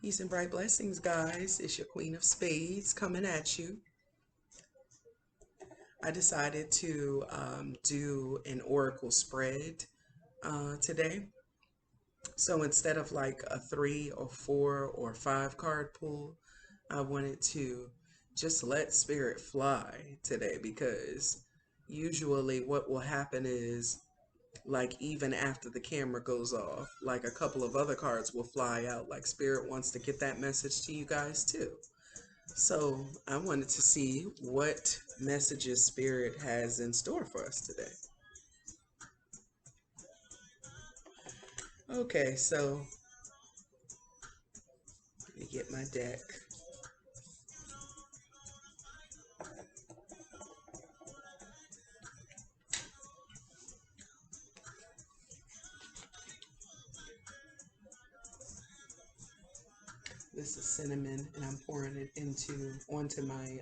Peace and bright blessings, guys. It's your Queen of Spades coming at you. I decided to do an oracle spread today. So instead of like a 3 or 4 or 5 card pull, I wanted to just let spirit fly today, because usually what will happen is, like, even after the camera goes off, like a couple of other cards will fly out, like spirit wants to get that message to you guys too. So I wanted to see what messages spirit has in store for us today. Okay, so let me get my deck. This is cinnamon, and I'm pouring it onto my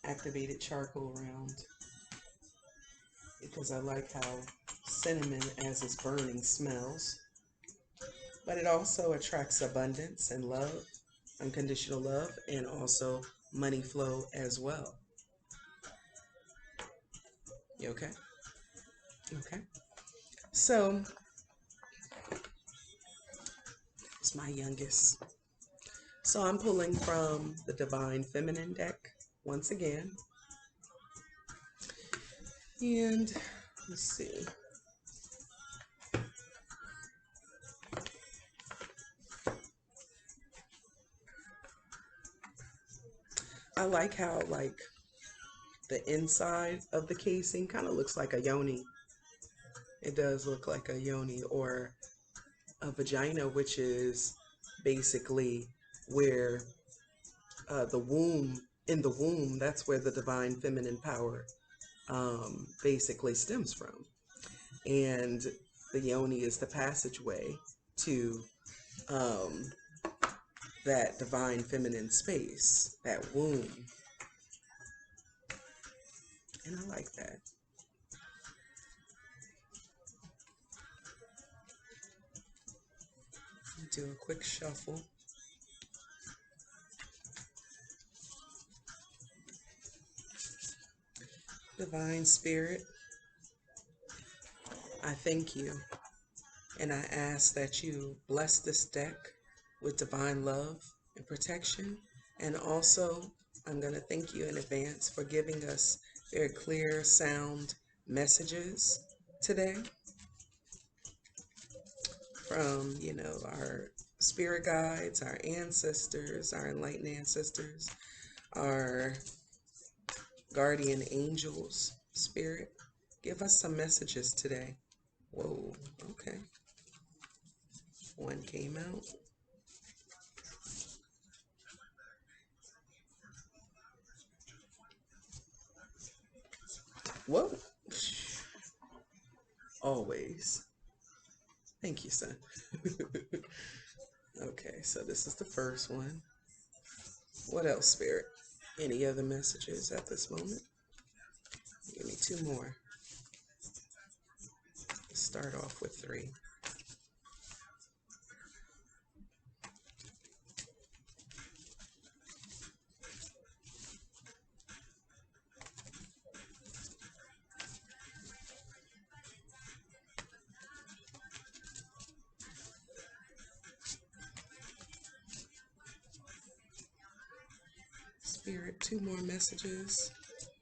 activated charcoal round, because I like how cinnamon as it's burning smells. But it also attracts abundance and love, unconditional love, and also money flow as well. You okay? Okay. So it's my youngest. So I'm pulling from the Divine Feminine deck once again. And let's see. I like how, like, the inside of the casing kind of looks like a yoni. It does look like a yoni or a vagina, which is basically where the womb, in the womb, that's where the divine feminine power basically stems from. And the yoni is the passageway to that divine feminine space, that womb. And I like that. Do a quick shuffle. Divine Spirit, I thank you, and I ask that you bless this deck with divine love and protection. And also, I'm going to thank you in advance for giving us very clear sound messages today from, our spirit guides, our ancestors, our enlightened ancestors, our guardian angels. Spirit, give us some messages today. Whoa, okay. One came out. Whoa. Always. Thank you, son. Okay, so this is the first one. What else, Spirit? Any other messages at this moment? Give me 2 more. Let's start off with 3. Spirit, 2 more messages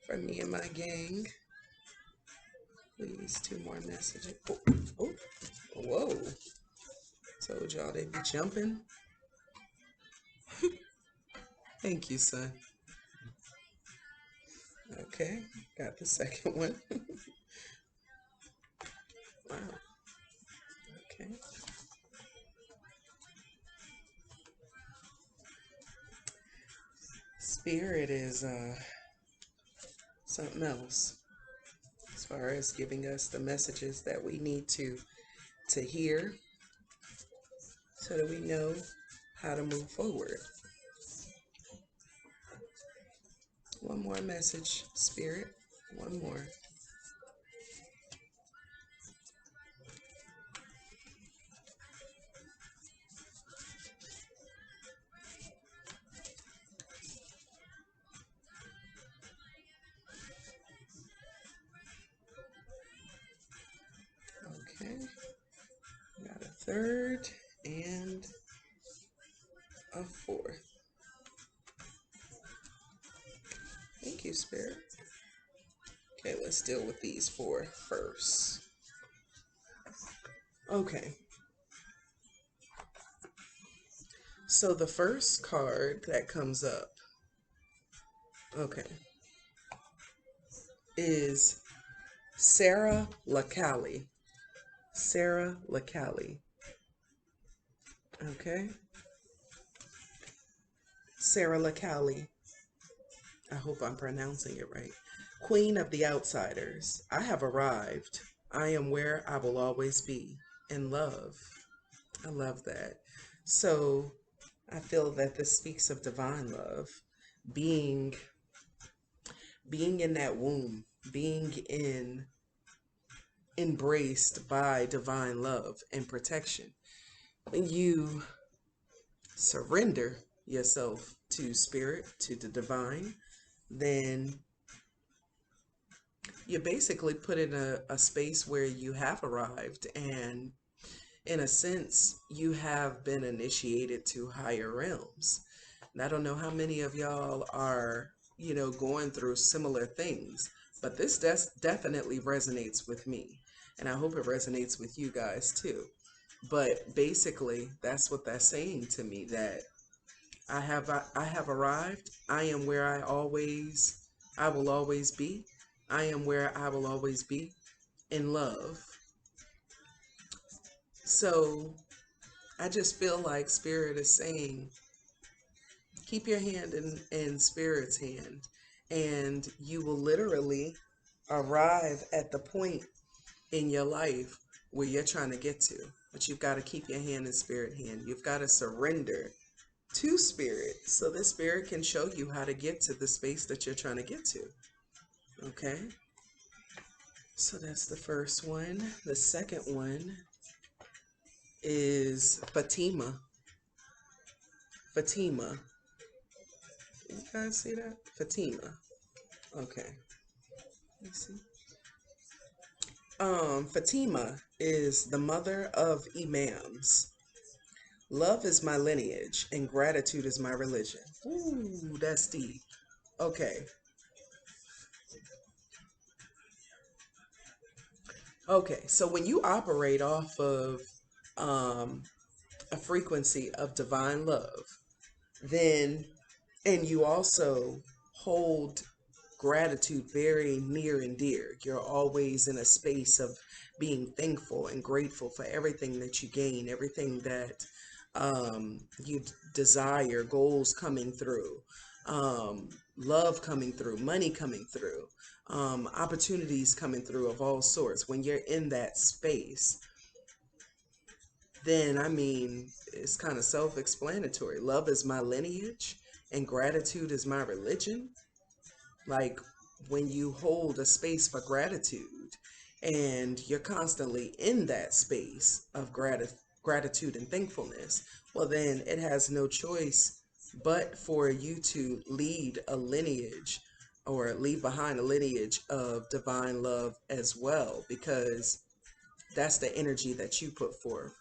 from me and my gang. Please, 2 more messages. Oh, oh, whoa. Told y'all they'd be jumping. Thank you, son. Okay, got the second one. Wow. Okay. Spirit is something else as far as giving us the messages that we need to hear, so that we know how to move forward. One more message, Spirit. One more. third and a fourth. Thank you, Spirit. Okay, let's deal with these four first. Okay. So the first card that comes up, okay, is Sarah Lacali. Sarah Lacali. Okay. Sarah Lacali. I hope I'm pronouncing it right. Queen of the Outsiders. I have arrived. I am where I will always be. In love. I love that. So I feel that this speaks of divine love. Being in that womb, being embraced by divine love and protection. When you surrender yourself to spirit, to the divine, then you basically put in a space where you have arrived, and in a sense you have been initiated to higher realms. And I don't know how many of y'all are, going through similar things, but this definitely resonates with me, and I hope it resonates with you guys too. But basically that's what that's saying to me, that I have arrived. I am where I will always be. I am where I will always be, in love. So I just feel like Spirit is saying, keep your hand in Spirit's hand, and you will literally arrive at the point in your life where you're trying to get to. But you've got to keep your hand in Spirit hand. You've got to surrender to Spirit so that Spirit can show you how to get to the space that you're trying to get to. Okay? So that's the first one. The second one is Fatima. Fatima. You guys see that? Fatima. Okay. Let's see. Fatima is the mother of imams. Love is my lineage and gratitude is my religion. Ooh, that's deep. Okay. Okay. So when you operate off of um, a frequency of divine love, then, and you also hold gratitude very near and dear. You're always in a space of being thankful and grateful for everything that you gain, everything that you desire, goals coming through, love coming through, money coming through, opportunities coming through of all sorts. When you're in that space, then I mean, it's kind of self-explanatory. Love is my lineage and gratitude is my religion. Like, when you hold a space for gratitude and you're constantly in that space of gratitude and thankfulness, well, then it has no choice but for you to lead a lineage, or leave behind a lineage of divine love as well, because that's the energy that you put forth.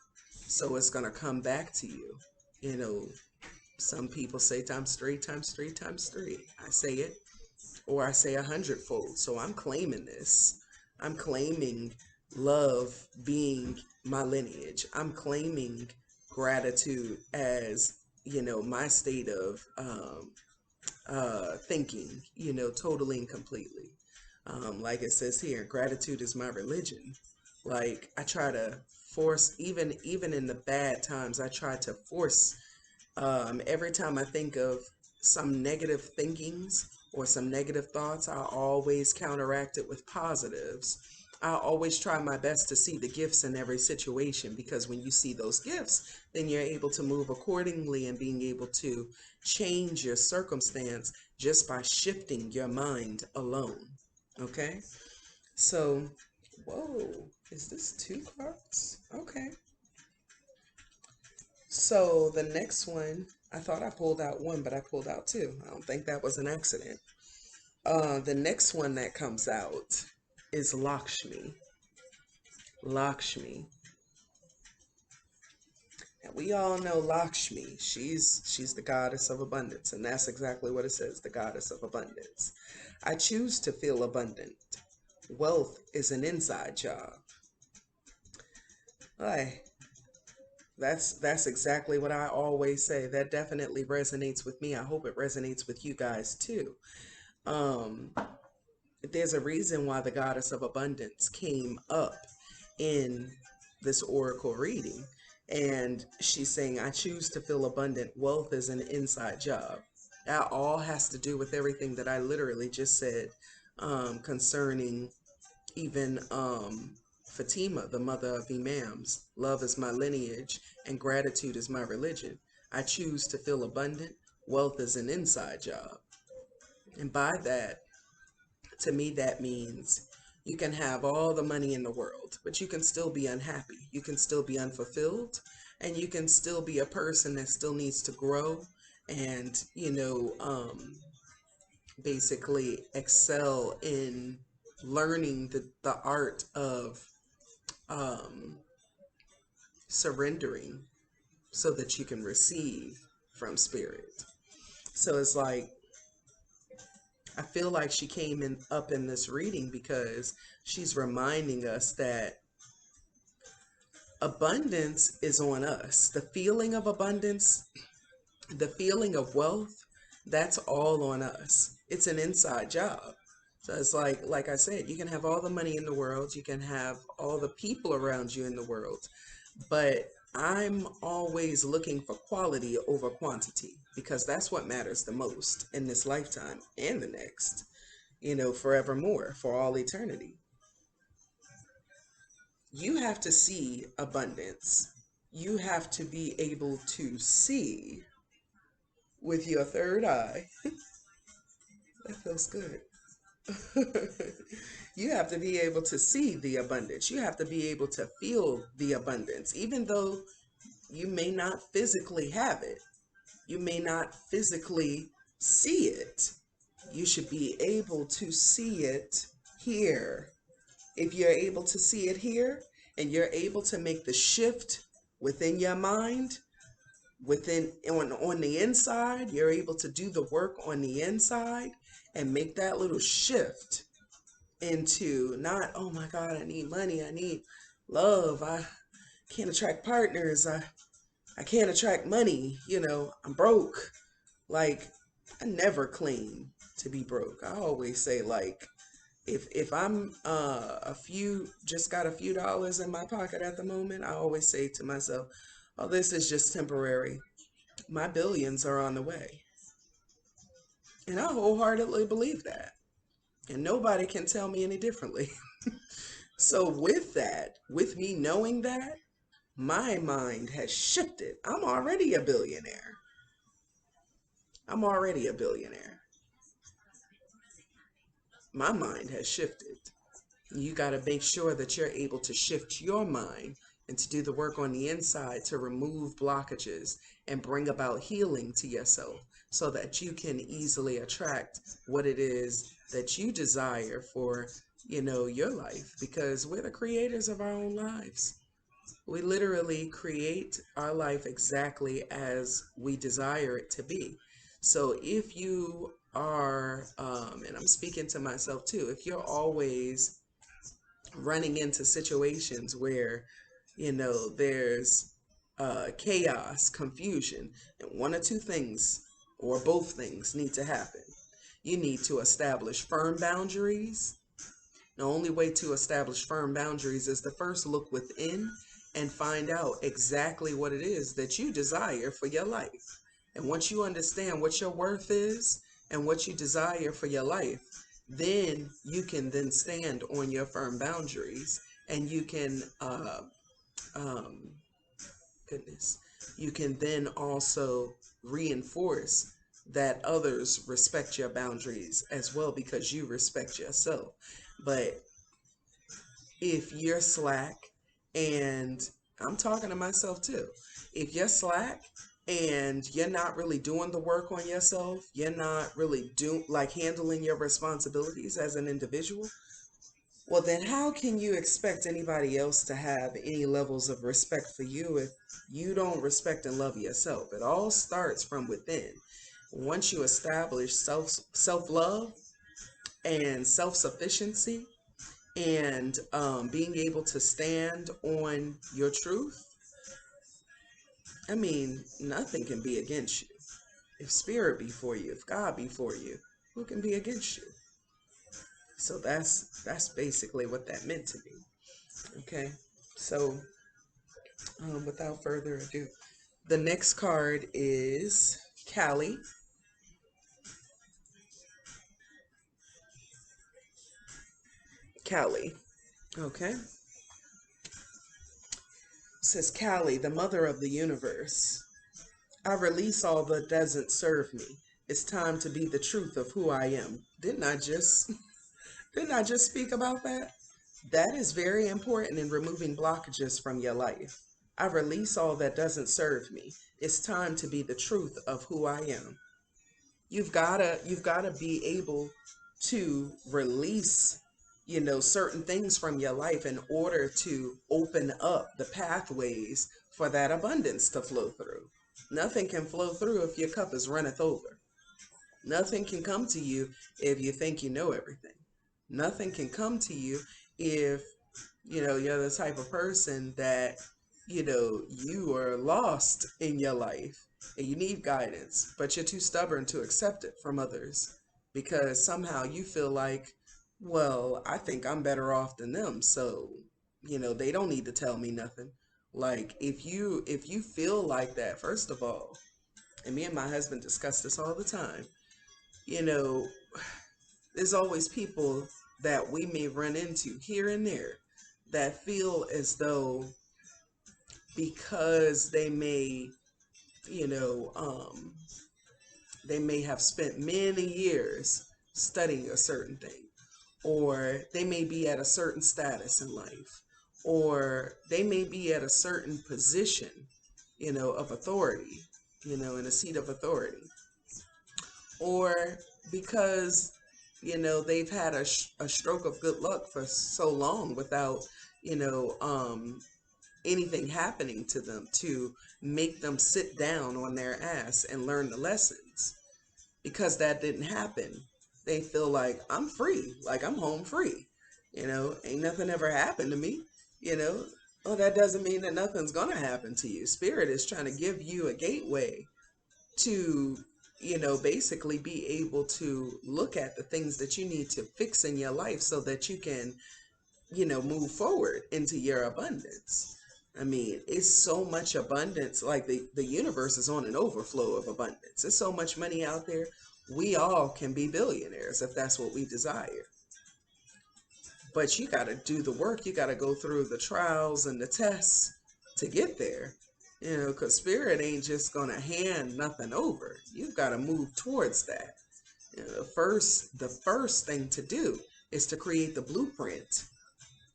So it's going to come back to you. You know, some people say times three, times three, times three. I say it, or I say 100-fold. So I'm claiming this. I'm claiming love being my lineage. I'm claiming gratitude as, my state of thinking, totally and completely. Like it says here, gratitude is my religion. Like, I try to force, even in the bad times, I try to force, every time I think of some negative thinkings or some negative thoughts, I always counteract it with positives. I always try my best to see the gifts in every situation, because when you see those gifts, then you're able to move accordingly and being able to change your circumstance just by shifting your mind alone. Okay? So, whoa, is this two cards? Okay. So the next one, I thought I pulled out one, but I pulled out two. I don't think that was an accident. The next one that comes out is Lakshmi. Lakshmi. we all know Lakshmi. She's the goddess of abundance, and that's exactly what it says, the goddess of abundance. I choose to feel abundant. Wealth is an inside job. Hey, that's exactly what I always say. That definitely resonates with me. I hope it resonates with you guys too. Um, there's a reason why the goddess of abundance came up in this oracle reading. And she's saying, I choose to feel abundant. Wealth is an inside job. That all has to do with everything that I literally just said concerning even Fatima, the mother of Imams. Love is my lineage and gratitude is my religion. I choose to feel abundant. Wealth is an inside job. And by that, to me, that means you can have all the money in the world, but you can still be unhappy. You can still be unfulfilled, and you can still be a person that still needs to grow and, basically excel in learning the art of um, surrendering so that you can receive from spirit. So it's like, I feel like she came in up in this reading because she's reminding us that abundance is on us. The feeling of abundance, the feeling of wealth, that's all on us. It's an inside job. So it's like I said, you can have all the money in the world, you can have all the people around you in the world, but I'm always looking for quality over quantity because that's what matters the most in this lifetime and the next, forevermore, for all eternity. You have to see abundance. You have to be able to see with your third eye. That feels good. You have to be able to see the abundance. You have to be able to feel the abundance, even though you may not physically have it. You may not physically see it. You should be able to see it here. If you're able to see it here and you're able to make the shift within your mind, on the inside, you're able to do the work on the inside and make that little shift into not, oh my God, I need money, I need love, I can't attract partners, I can't attract money, I'm broke. Like, I never claim to be broke. I always say, like, if I'm just got a few dollars in my pocket at the moment, I always say to myself, oh, this is just temporary. My billions are on the way. And I wholeheartedly believe that. And nobody can tell me any differently. So with that, with me knowing that, my mind has shifted. I'm already a billionaire. I'm already a billionaire. My mind has shifted. You got to make sure that you're able to shift your mind and to do the work on the inside to remove blockages and bring about healing to yourself so that you can easily attract what it is that you desire for, your life, because we're the creators of our own lives. We literally create our life exactly as we desire it to be. So if you are, and I'm speaking to myself too, if you're always running into situations where, there's chaos, confusion, and one or two things or both things need to happen. You need to establish firm boundaries. The only way to establish firm boundaries is to first look within and find out exactly what it is that you desire for your life. And once you understand what your worth is and what you desire for your life, then you can then stand on your firm boundaries and you can, um, goodness, you can then also reinforce that others respect your boundaries as well because you respect yourself. But if you're slack, and I'm talking to myself too, if you're slack and you're not really doing the work on yourself, you're not really handling your responsibilities as an individual, Well, then how can you expect anybody else to have any levels of respect for you if you don't respect and love yourself? It all starts from within. Once you establish self love and self sufficiency and being able to stand on your truth, I mean, nothing can be against you. If spirit be for you, if God be for you, who can be against you? So that's basically what that meant to me. Okay, so without further ado, the next card is Callie. Callie. Okay. It says Callie, the mother of the universe. I release all that doesn't serve me. It's time to be the truth of who I am. Didn't I just speak about that? That is very important in removing blockages from your life. I release all that doesn't serve me. It's time to be the truth of who I am. You've gotta be able to release, certain things from your life in order to open up the pathways for that abundance to flow through. Nothing can flow through if your cup is runneth over. Nothing can come to you if you think you know everything. Nothing can come to you if you're the type of person that you are lost in your life and you need guidance, but you're too stubborn to accept it from others because somehow you feel like, well, I think I'm better off than them, so they don't need to tell me nothing. Like if you feel like that, first of all, and me and my husband discuss this all the time, you know there's always people that we may run into here and there that feel as though because you know, um, they may have spent many years studying a certain thing, or they may be at a certain status in life, or they may be at a certain position, of authority, in a seat of authority, or because they've had a stroke of good luck for so long without you know um anything happening to them to make them sit down on their ass and learn the lessons. Because that didn't happen, they feel like I'm free, like I'm home free, ain't nothing ever happened to me, you know well, that doesn't mean that nothing's gonna happen to you. Spirit is trying to give you a gateway to basically be able to look at the things that you need to fix in your life so that you can move forward into your abundance. I mean, it's so much abundance. Like the universe is on an overflow of abundance. There's so much money out there. We all can be billionaires if that's what we desire. But you got to do the work. You got to go through the trials and the tests to get there. Because spirit ain't just going to hand nothing over. You've got to move towards that. The first thing to do is to create the blueprint.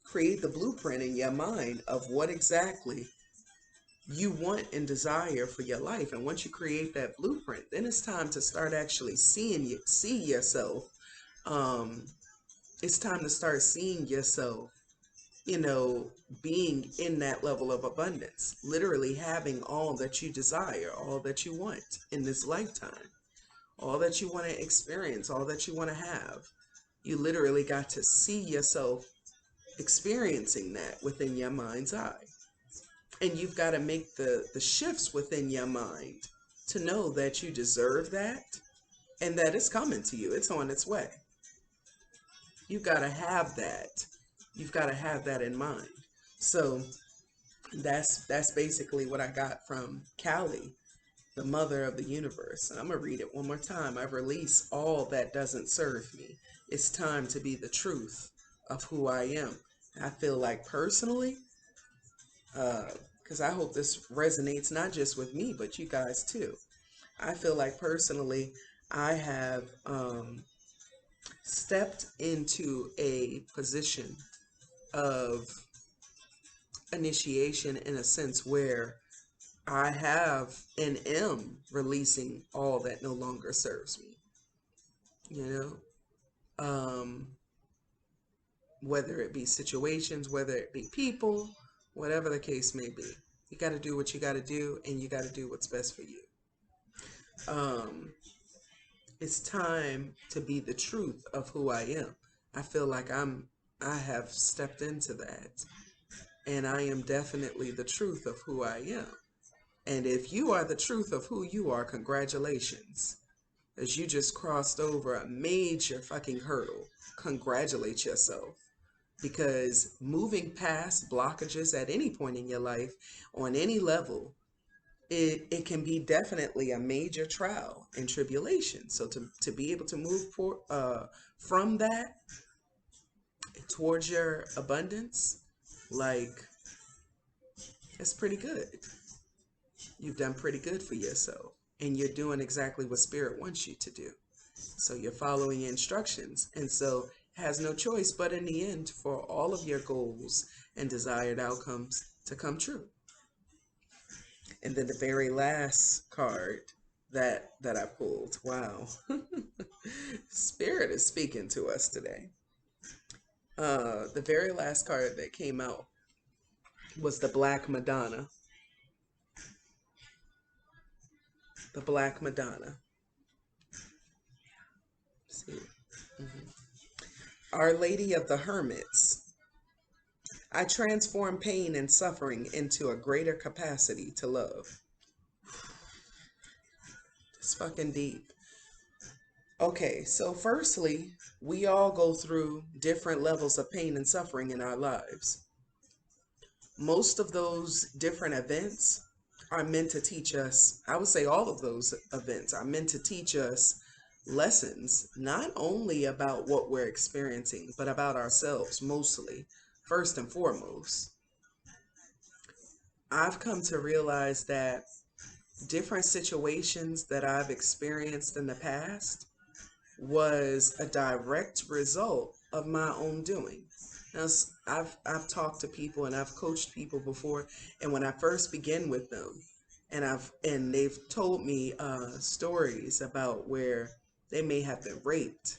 Create the blueprint in your mind of what exactly you want and desire for your life. And once you create that blueprint, then it's time to start actually see yourself. Um, it's time to start seeing yourself, you know, being in that level of abundance, literally having all that you desire, all that you want in this lifetime, all that you want to experience, all that you want to have. You literally got to see yourself experiencing that within your mind's eye. And you've got to make the shifts within your mind to know that you deserve that and that it's coming to you. It's on its way. You've got to have that. You've got to have that in mind. So that's basically what I got from Callie, the mother of the universe. And I'm going to read it one more time. I release all that doesn't serve me. It's time to be the truth of who I am. I feel like personally, because I hope this resonates not just with me, but you guys too. I feel like personally, I have stepped into a position of initiation in a sense where I have and am releasing all that no longer serves me. You know, um, whether it be situations, whether it be people, whatever the case may be. You got to do what you got to do, and you got to do what's best for you. It's time to be the truth of who I am. I feel like I have stepped into that, and I am definitely the truth of who I am. And if you are the truth of who you are, congratulations, as you just crossed over a major fucking hurdle. Congratulate yourself, because moving past blockages at any point in your life on any level, it can be definitely a major trial and tribulation. So to be able to move from that towards your abundance, like, it's pretty good. You've done pretty good for yourself, and you're doing exactly what spirit wants you to do. So you're following instructions, and so has no choice but in the end for all of your goals and desired outcomes to come true. And then the very last card that I pulled, wow, spirit is speaking to us today. The very last card that came out was the Black Madonna. The Black Madonna. Let's see. Our Lady of the Hermits. I transform pain and suffering into a greater capacity to love. It's fucking deep. Okay, so firstly, we all go through different levels of pain and suffering in our lives. Most of those different events are meant to teach us, I would say all of those events are meant to teach us lessons, not only about what we're experiencing, but about ourselves mostly, first and foremost. I've come to realize that different situations that I've experienced in the past was a direct result of my own doing. Now, I've talked to people and I've coached people before, and when I first begin with them, and they've told me stories about where they may have been raped,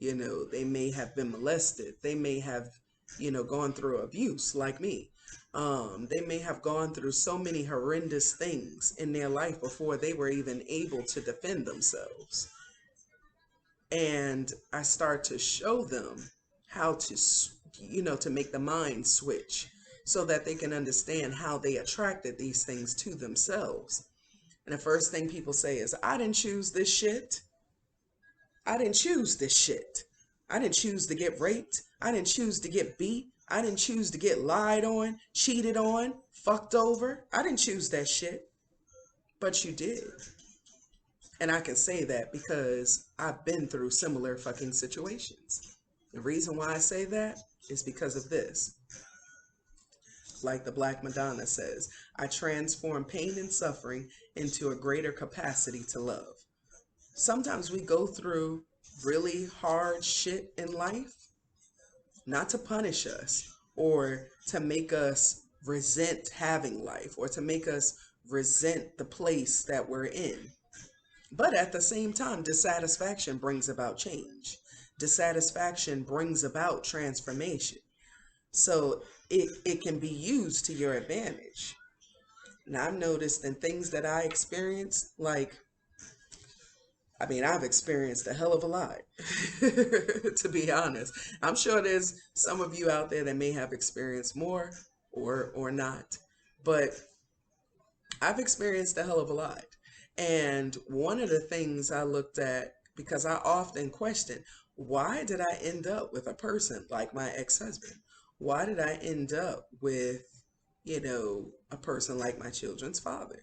they may have been molested, they may have, gone through abuse like me. They may have gone through so many horrendous things in their life before they were even able to defend themselves. And I start to show them how to, to make the mind switch so that they can understand how they attracted these things to themselves. And the first thing people say is, I didn't choose this shit. I didn't choose this shit. I didn't choose to get raped. I didn't choose to get beat. I didn't choose to get lied on, cheated on, fucked over. I didn't choose that shit. But you did. And I can say that because I've been through similar fucking situations. The reason why I say that is because of this. Like the Black Madonna says, I transform pain and suffering into a greater capacity to love. Sometimes we go through really hard shit in life, not to punish us or to make us resent having life or to make us resent the place that we're in. But at the same time, dissatisfaction brings about change. Dissatisfaction brings about transformation. So it can be used to your advantage. Now, I've noticed in things that I experienced, I've experienced a hell of a lot, to be honest. I'm sure there's some of you out there that may have experienced more or not. But I've experienced a hell of a lot. And one of the things I looked at, because I often question, why did I end up with a person like my ex-husband? Why did I end up with, a person like my children's father?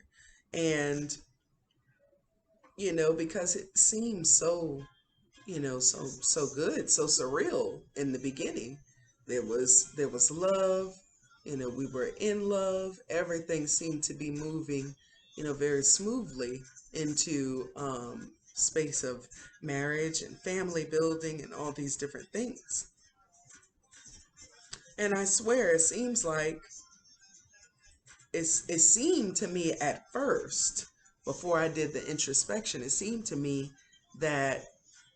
And, because it seemed so, so good, so surreal in the beginning. There was love, we were in love. Everything seemed to be moving, very smoothly into space of marriage and family building and all these different things. And I swear, it seems like it seemed to me at first, before I did the introspection, it seemed to me that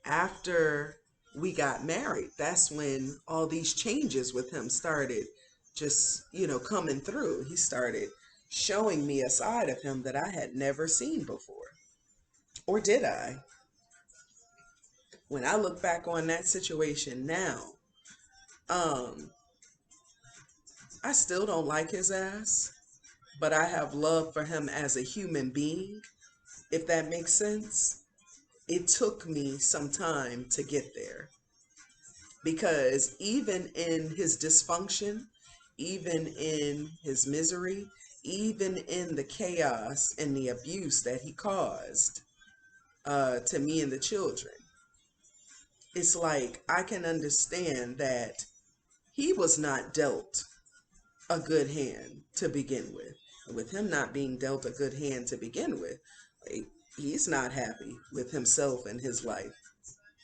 after we got married, that's when all these changes with him started just, coming through. He started showing me a side of him that I had never seen before. Or did I? When I look back on that situation now, um, I still don't like his ass, but I have love for him as a human being, if that makes sense. It took me some time to get there because even in his dysfunction, even in his misery, even in the chaos and the abuse that he caused to me and the children, it's like I can understand that he was not dealt a good hand to begin with. With him not being dealt a good hand to begin with, like, he's not happy with himself and his life.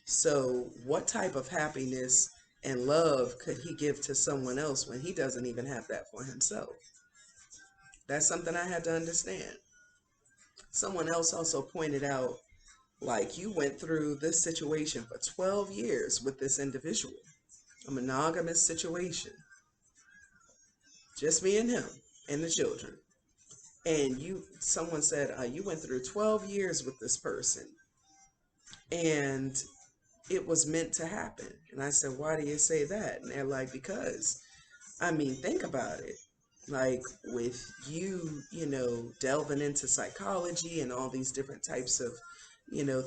So, what type of happiness and love could he give to someone else when he doesn't even have that for himself? That's something I had to understand. Someone else also pointed out, like, you went through this situation for 12 years with this individual, a monogamous situation, just me and him and the children. And someone said, you went through 12 years with this person and it was meant to happen. And I said, why do you say that? And they're like, because, I mean, think about it. Like with you, delving into psychology and all these different types of,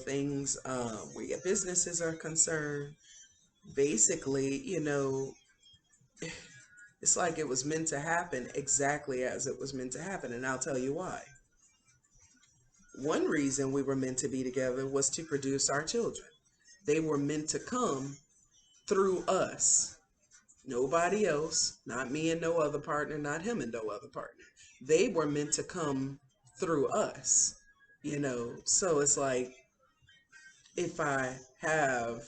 things where your businesses are concerned, basically, it's like it was meant to happen exactly as it was meant to happen. And I'll tell you why. One reason we were meant to be together was to produce our children. They were meant to come through us. Nobody else, not me and no other partner, not him and no other partner. They were meant to come through us, So it's like if I have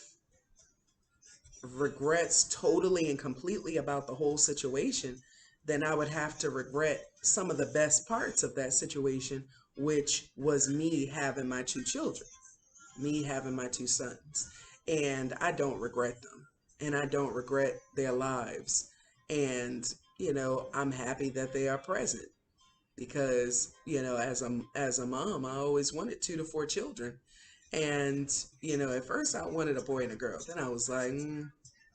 regrets totally and completely about the whole situation, then I would have to regret some of the best parts of that situation, which was me having my two children, me having my two sons. And I don't regret them. And I don't regret their lives. And, I'm happy that they are present because, as a mom, I always wanted 2 to 4 children. And, at first I wanted a boy and a girl. Then I was like,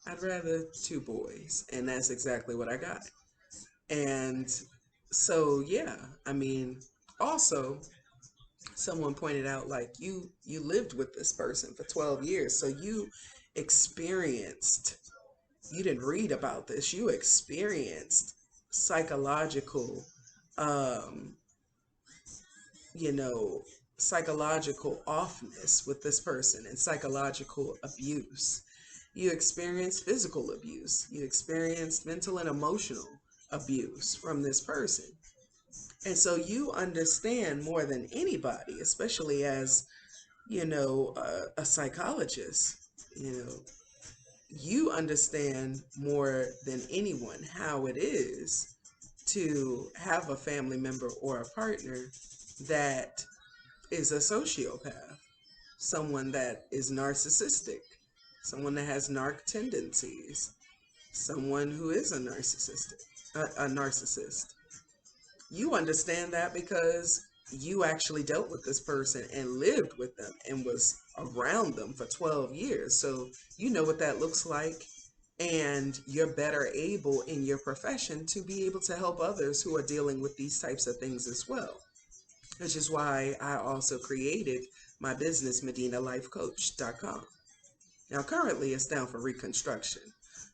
I'd rather 2 boys. And that's exactly what I got. And so, yeah, I mean, also, someone pointed out, like, you lived with this person for 12 years, so experienced you didn't read about this, you experienced psychological um you know psychological offness with this person and psychological abuse. You experienced physical abuse, you experienced mental and emotional abuse from this person. And so you understand more than anybody, especially as a psychologist, you know, you understand more than anyone how it is to have a family member or a partner that is a sociopath, someone that is narcissistic, someone that has narc tendencies, someone who is a narcissist. You understand that because you actually dealt with this person and lived with them and was around them for 12 years. So you know what that looks like. And you're better able in your profession to be able to help others who are dealing with these types of things as well. Which is why I also created my business, MedinaLifeCoach.com. Now, currently it's down for reconstruction.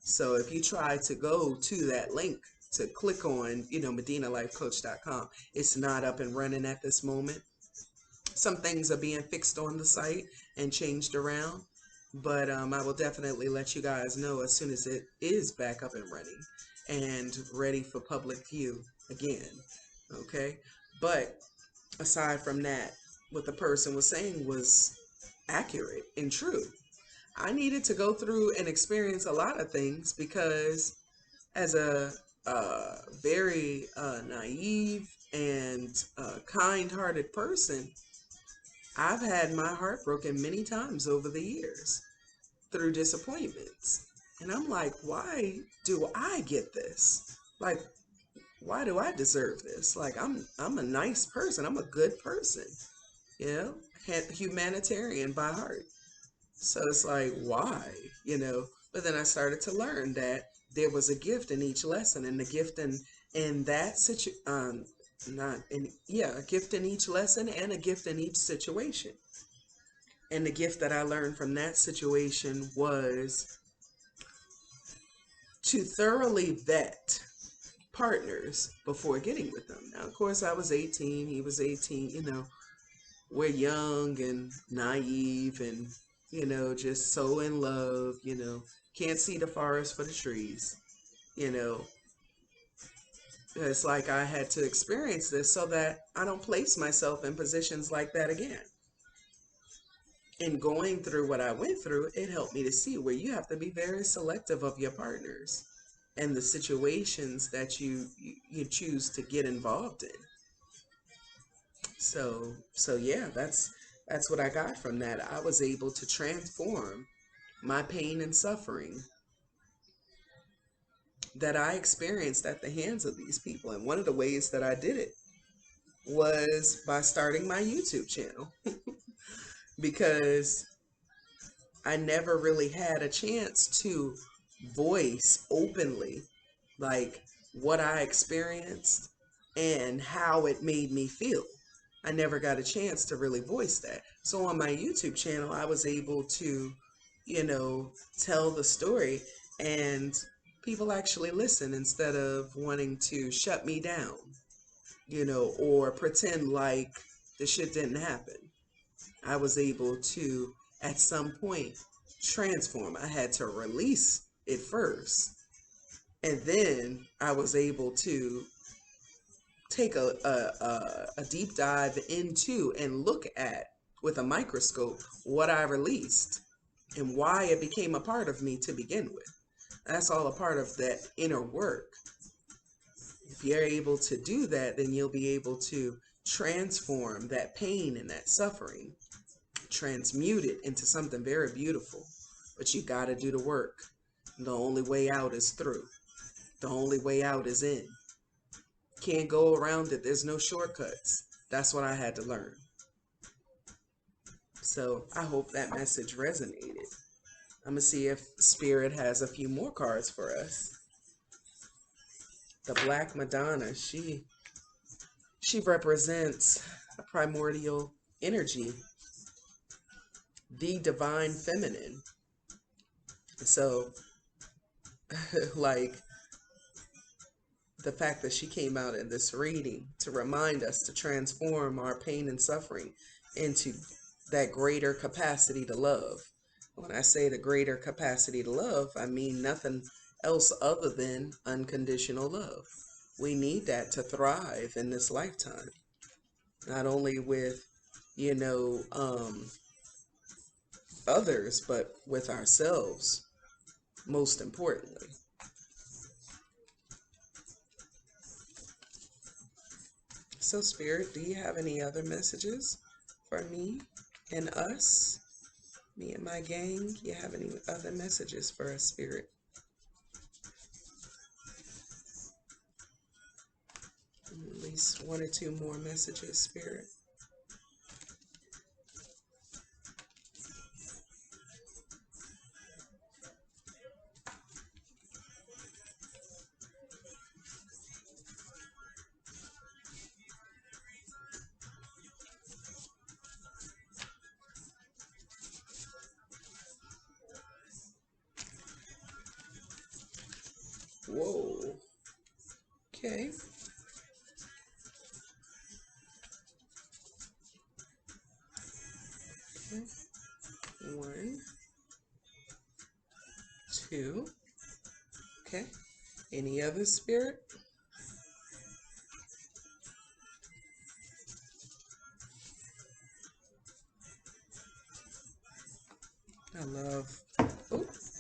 So if you try to go to that link to click on, MedinaLifeCoach.com, it's not up and running at this moment. Some things are being fixed on the site and changed around, but I will definitely let you guys know as soon as it is back up and running and ready for public view again. Okay? But aside from that, what the person was saying was accurate and true. I needed to go through and experience a lot of things because as a very naive and kind-hearted person, I've had my heart broken many times over the years. through disappointments. And I'm like, why do I get this? Like, why do I deserve this? Like, I'm a nice person. I'm a good person, you know, humanitarian by heart. So it's like, why, you know? But then I started to learn that there was a gift in each lesson, and the gift in that not in yeah, a gift in each lesson and a gift in each situation. And the gift that I learned from that situation was to thoroughly vet partners before getting with them. Now, of course, I was 18, he was 18, you know, we're young and naive and, you know, just so in love, you know, can't see the forest for the trees, you know. It's like I had to experience this so that I don't place myself in positions like that again. In going through what I went through, it helped me to see where you have to be very selective of your partners and the situations that you choose to get involved in. So yeah, that's what I got from that. I was able to transform my pain and suffering that I experienced at the hands of these people. And one of the ways that I did it was by starting my YouTube channel because I never really had a chance to voice openly like what I experienced and how it made me feel. I never got a chance to really voice that. So on my YouTube channel, I was able to, you know, tell the story, and people actually listen instead of wanting to shut me down, you know, or pretend like the shit didn't happen. I was able to, at some point, transform. I had to release it first. And then I was able to take a deep dive into and look at, with a microscope, what I released and why it became a part of me to begin with. That's all a part of that inner work. If you're able to do that, then you'll be able to transform that pain and that suffering, transmute it into something very beautiful. But you got to do the work. The only way out is through. The only way out is in. Can't go around it. There's no shortcuts. That's what I had to learn. So I hope that message resonated. I'm going to see if Spirit has a few more cards for us. The Black Madonna, she represents a primordial energy, the divine feminine. So, like, the fact that she came out in this reading to remind us to transform our pain and suffering into that greater capacity to love. When I say the greater capacity to love, I mean nothing else other than unconditional love. We need that to thrive in this lifetime. Not only with, you know, others, but with ourselves, most importantly. So, Spirit, do you have any other messages for me and us? Me and my gang? You have any other messages for us, Spirit? At least one or two more messages, Spirit. Whoa. Okay. One, two. Okay. Any other, Spirit? I love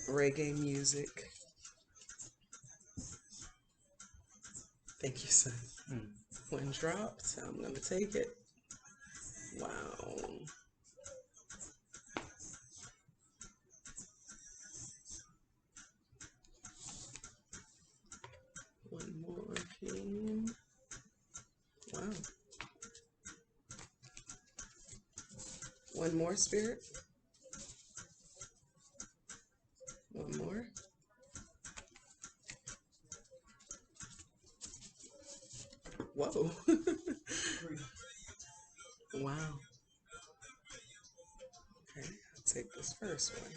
reggae music. Thank you, son. One dropped. I'm going to take it. Wow. One more, Spirit. One more. Whoa. Wow. Okay, I'll take this first one.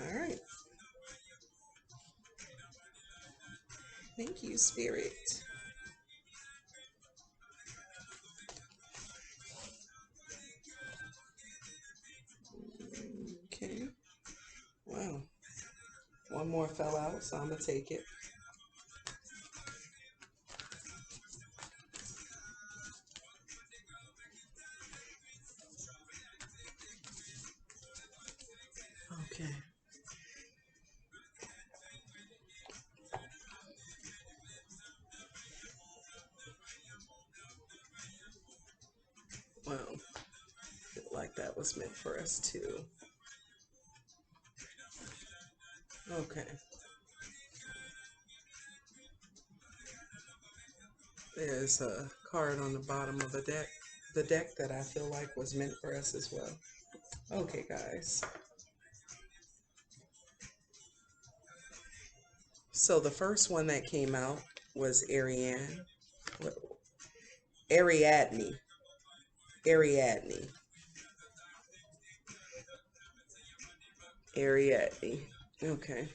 All right. Thank you, Spirit. Okay. Wow. One more fell out, so I'm going to take it. Okay. Well, I feel like that was meant for us too. Okay. There's a card on the bottom of the deck that I feel like was meant for us as well. Okay, guys. So the first one that came out was Ariadne. Ariadne. Ariadne. Okay.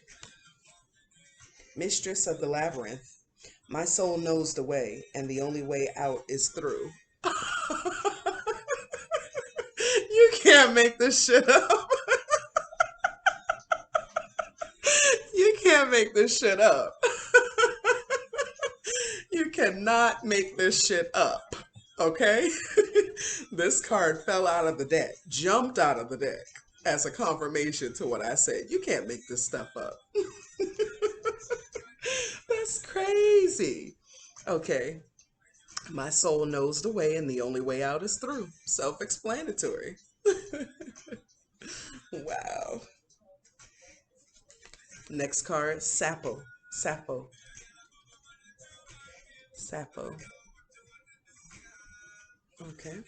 Mistress of the Labyrinth. My soul knows the way, and the only way out is through. You can't make this shit up. You can't make this shit up. You cannot make this shit up. Okay? This card fell out of the deck, jumped out of the deck as a confirmation to what I said. You can't make this stuff up. That's crazy. Okay. My soul knows the way, and the only way out is through. Self-explanatory. Wow. Next card, Sappho. Sappho. Sappho. Okay.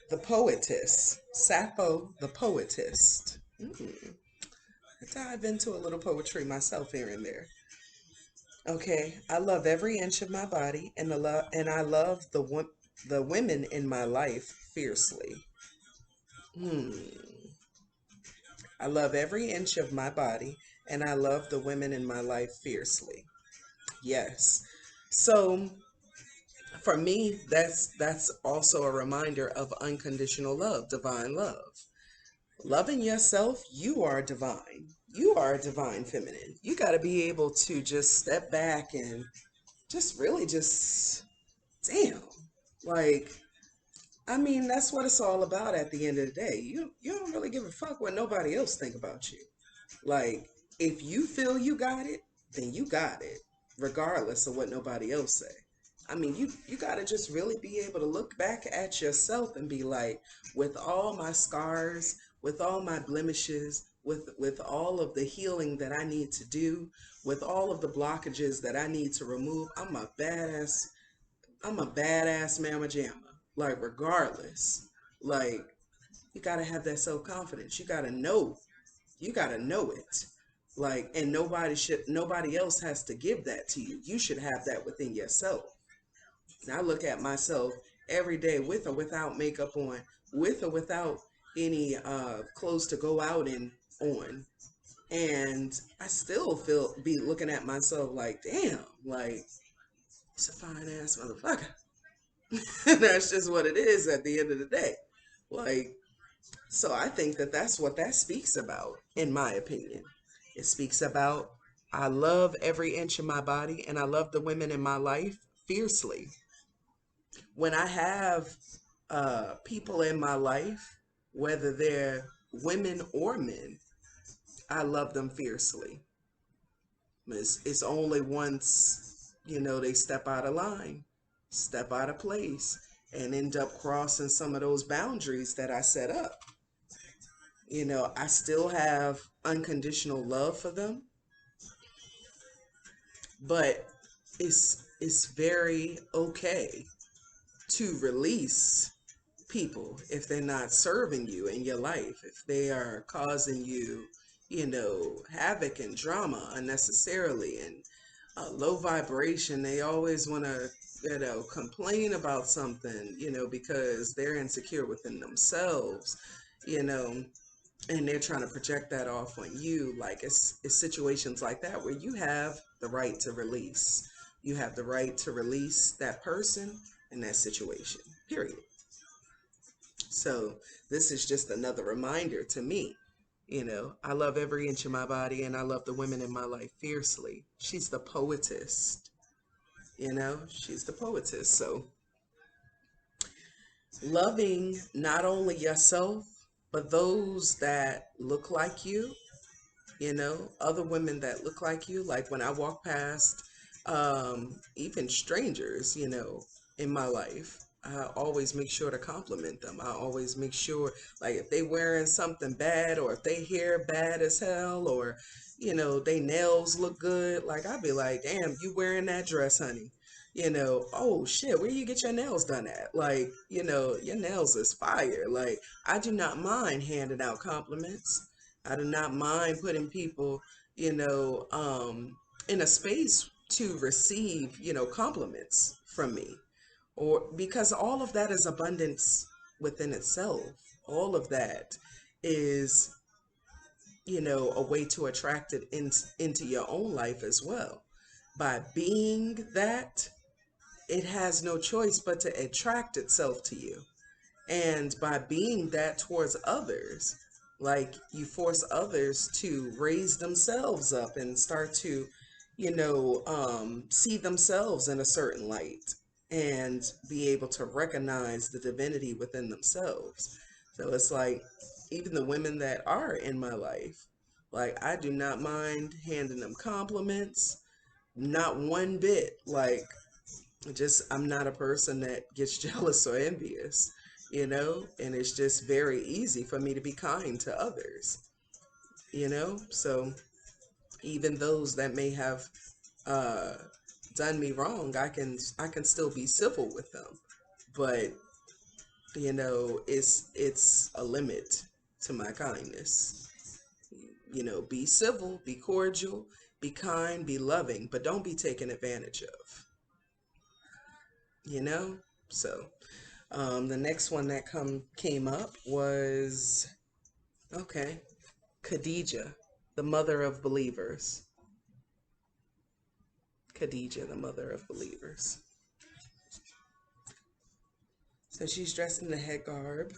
The poetess. Sappho, the poetess. I dive into a little poetry myself here and there. Okay. I love every inch of my body, and I love the women in my life fiercely. Hmm. I love every inch of my body, and I love the women in my life fiercely. Yes. So for me, that's also a reminder of unconditional love, divine love. Loving yourself, you are divine. You are a divine feminine. You got to be able to just step back and just really just damn. Like, I mean, that's what it's all about at the end of the day. You don't really give a fuck what nobody else think about you. Like, if you feel you got it, then you got it, regardless of what nobody else say. I mean, you got to just really be able to look back at yourself and be like, with all my scars, with all my blemishes, with all of the healing that I need to do, with all of the blockages that I need to remove, I'm a badass mama jamma. Like, regardless. Like, you got to have that self-confidence. You got to know it. Like, and nobody else has to give that to you. You should have that within yourself. And I look at myself every day with or without makeup on, with or without any clothes to go out in on. And I still be looking at myself like, damn, like, it's a fine ass motherfucker. That's just what it is at the end of the day. Like, so I think that that's what that speaks about, in my opinion. It speaks about I love every inch of my body, and I love the women in my life fiercely. When I have people in my life, whether they're women or men, I love them fiercely. It's only once, they step out of line, step out of place, and end up crossing some of those boundaries that I set up. I still have unconditional love for them, but it's very okay to release people, if they're not serving you in your life, if they are causing you, havoc and drama unnecessarily and low vibration, they always want to, complain about something, because they're insecure within themselves, you know, and they're trying to project that off on you. Like it's situations like that where you have the right to release. You have the right to release that person and that situation, period. So this is just another reminder to me. I love every inch of my body and I love the women in my life fiercely. She's the poetess, she's the poetess. So loving not only yourself, but those that look like you, other women that look like you. Like when I walk past even strangers, in my life, I always make sure to compliment them. I always make sure, like, if they wearing something bad or if they hair bad as hell or, they nails look good, like I'd be like, damn, you wearing that dress, honey. Oh shit, where you get your nails done at? Like, your nails is fire. Like, I do not mind handing out compliments. I do not mind putting people, in a space to receive, compliments from me. Or because all of that is abundance within itself. All of that is, a way to attract it into your own life as well. By being that, it has no choice but to attract itself to you. And by being that towards others, like you force others to raise themselves up and start to, see themselves in a certain light and be able to recognize the divinity within themselves. So it's like, even the women that are in my life, like I do not mind handing them compliments, not one bit. Like, just I'm not a person that gets jealous or envious, and it's just very easy for me to be kind to others, so even those that may have uh done me wrong, I can still be civil with them, but it's a limit to my kindness. Be civil, be cordial, be kind, be loving, but don't be taken advantage of, you know so the next one that came up was, okay, Khadijah, the mother of believers. Khadijah, the mother of believers. So she's dressed in the head garb.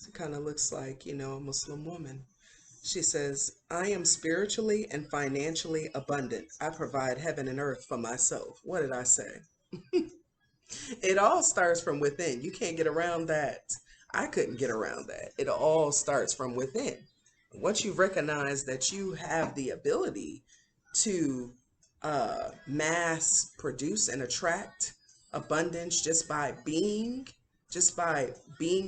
It kind of looks like, a Muslim woman. She says, I am spiritually and financially abundant. I provide heaven and earth for myself. What did I say? It all starts from within. You can't get around that. I couldn't get around that. It all starts from within. Once you recognize that you have the ability to mass produce and attract abundance just by being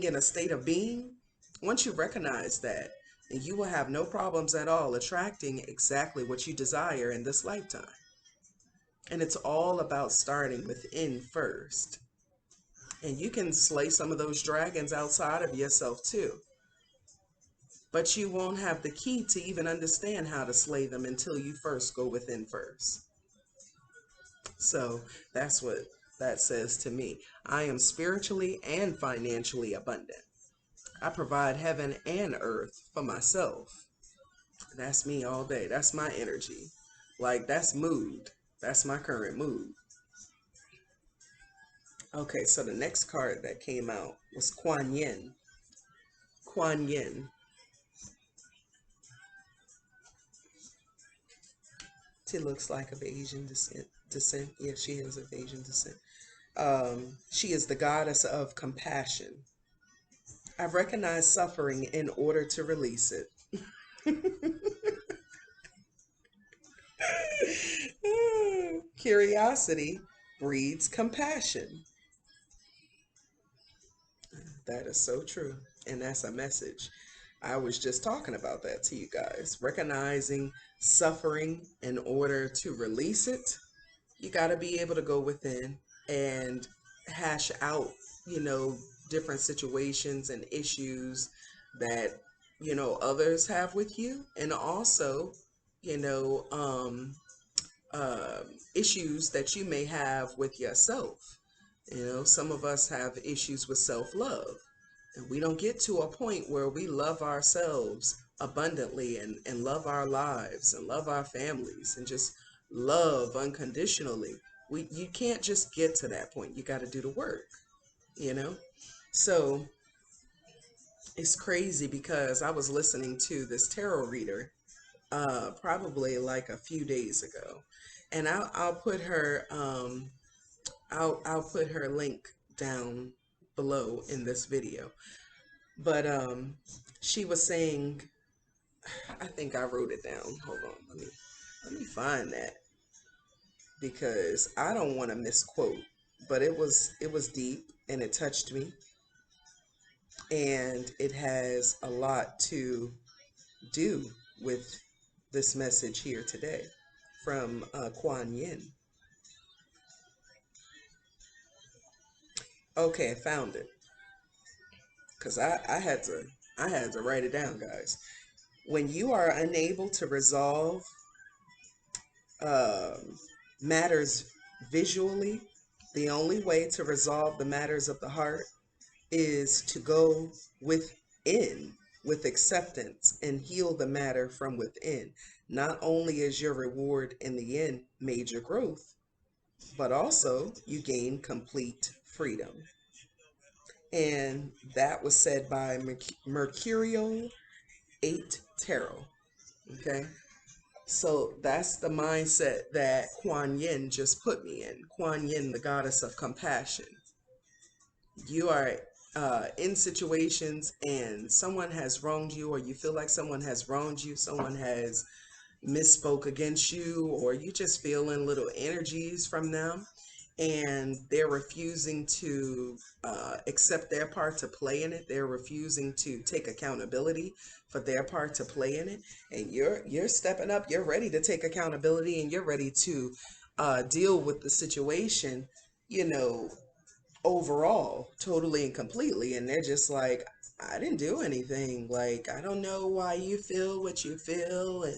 in a state of being, once you recognize that, then you will have no problems at all attracting exactly what you desire in this lifetime. And it's all about starting within first. And you can slay some of those dragons outside of yourself too. But you won't have the key to even understand how to slay them until you first go within first. So that's what that says to me. I am spiritually and financially abundant. I provide heaven and earth for myself. That's me all day. That's my energy. Like, that's mood. That's my current mood. Okay, so the next card that came out was Kuan Yin. Kuan Yin. She looks like of Asian descent. Yeah, she is of Asian descent. She is the goddess of compassion. I recognize suffering in order to release it. Curiosity breeds compassion. That is so true. And that's a message. I was just talking about that to you guys. Recognizing suffering in order to release it, you got to be able to go within and hash out, you know, different situations and issues that, you know, others have with you, and also, you know, issues that you may have with yourself. You know, some of us have issues with self-love, and we don't get to a point where we love ourselves abundantly and love our lives and love our families and just love unconditionally. You can't just get to that point. You got to do the work, you know? So it's crazy because I was listening to this tarot reader probably like a few days ago, and I'll put her I'll put her link down below in this video. But she was saying, I think I wrote it down. Hold on, let me find that, because I don't want to misquote. But it was deep and it touched me, and it has a lot to do with this message here today from Kuan Yin. Okay, I found it, because I had to write it down, guys. When you are unable to resolve matters visually, the only way to resolve the matters of the heart is to go within with acceptance and heal the matter from within. Not only is your reward in the end major growth, but also you gain complete freedom. And that was said by Mercurial 8 Tarot. Okay. So that's the mindset that Kuan Yin just put me in. Kuan Yin, the goddess of compassion. You are in situations and someone has wronged you, or you feel like someone has wronged you, someone has misspoke against you, or you just feeling little energies from them, and they're refusing to accept their part to play in it. They're refusing to take accountability for their part to play in it, and you're stepping up. You're ready to take accountability, and you're ready to deal with the situation, you know, overall, totally and completely. And they're just like, I didn't do anything. Like, I don't know why you feel what you feel. And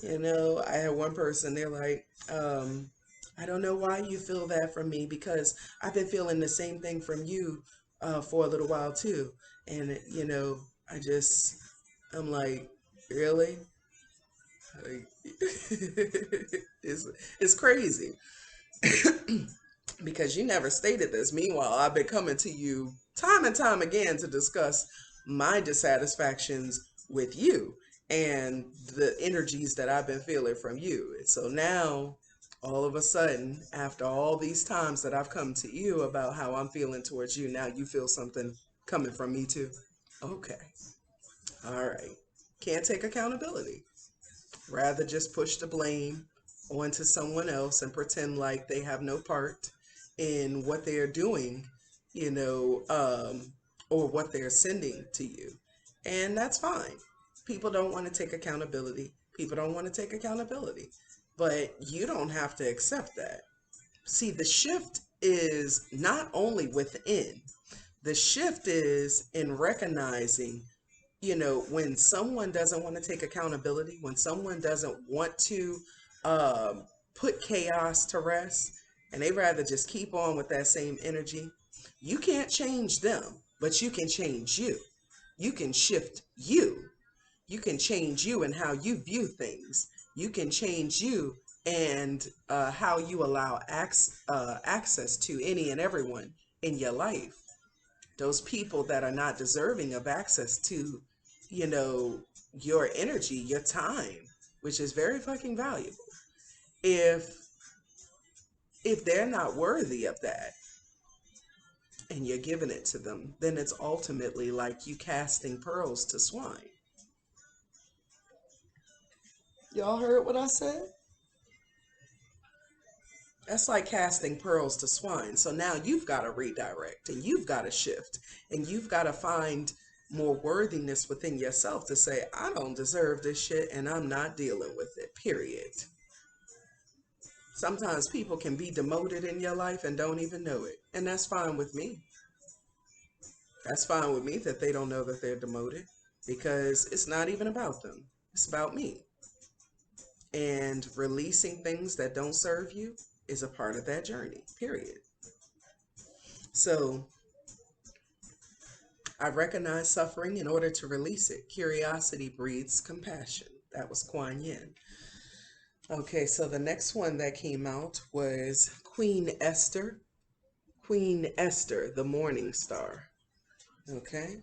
you know, I had one person, they're like, I don't know why you feel that from me, because I've been feeling the same thing from you for a little while too. And, you know, I'm like, really? Like, it's crazy. Because you never stated this. Meanwhile, I've been coming to you time and time again to discuss my dissatisfactions with you and the energies that I've been feeling from you. And so now, all of a sudden, after all these times that I've come to you about how I'm feeling towards you, now you feel something coming from me too. Okay. All right. Can't take accountability. Rather just push the blame onto someone else and pretend like they have no part in what they are doing, you know, or what they're sending to you. And that's fine. People don't want to take accountability. People don't want to take accountability. But you don't have to accept that. See, the shift is not only within, the shift is in recognizing, you know, when someone doesn't want to take accountability, when someone doesn't want to put chaos to rest, and they rather just keep on with that same energy, you can't change them, but you can change you. You can shift you. You can change you and how you view things. You can change you and how you allow access to any and everyone in your life. Those people that are not deserving of access to, you know, your energy, your time, which is very fucking valuable. If they're not worthy of that and you're giving it to them, then it's ultimately like you casting pearls to swine. Y'all heard what I said? That's like casting pearls to swine. So now you've got to redirect and you've got to shift and you've got to find more worthiness within yourself to say, I don't deserve this shit and I'm not dealing with it, period. Sometimes people can be demoted in your life and don't even know it. And that's fine with me. That's fine with me that they don't know that they're demoted, because it's not even about them. It's about me. And releasing things that don't serve you is a part of that journey, period. So I recognize suffering in order to release it. Curiosity breeds compassion. That was Kuan Yin. Okay, so the next one that came out was Queen Esther. Queen Esther, the Morning Star. Okay.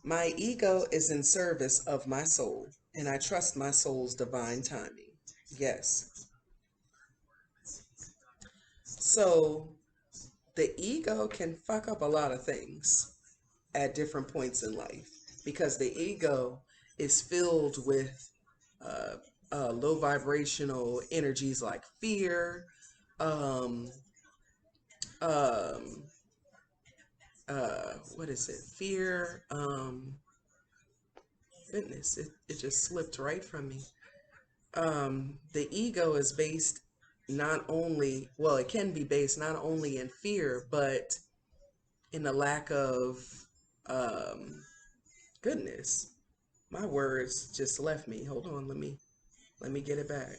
My ego is in service of my soul, and I trust my soul's divine timing. Yes. So the ego can fuck up a lot of things at different points in life, because the ego is filled with uh, low vibrational energies like fear, um, um, what is it? Fear. Goodness, it just slipped right from me. The ego is based not only, well, it can be based not only in fear, but in the lack of, um, goodness, my words just left me. Hold on, let me get it back.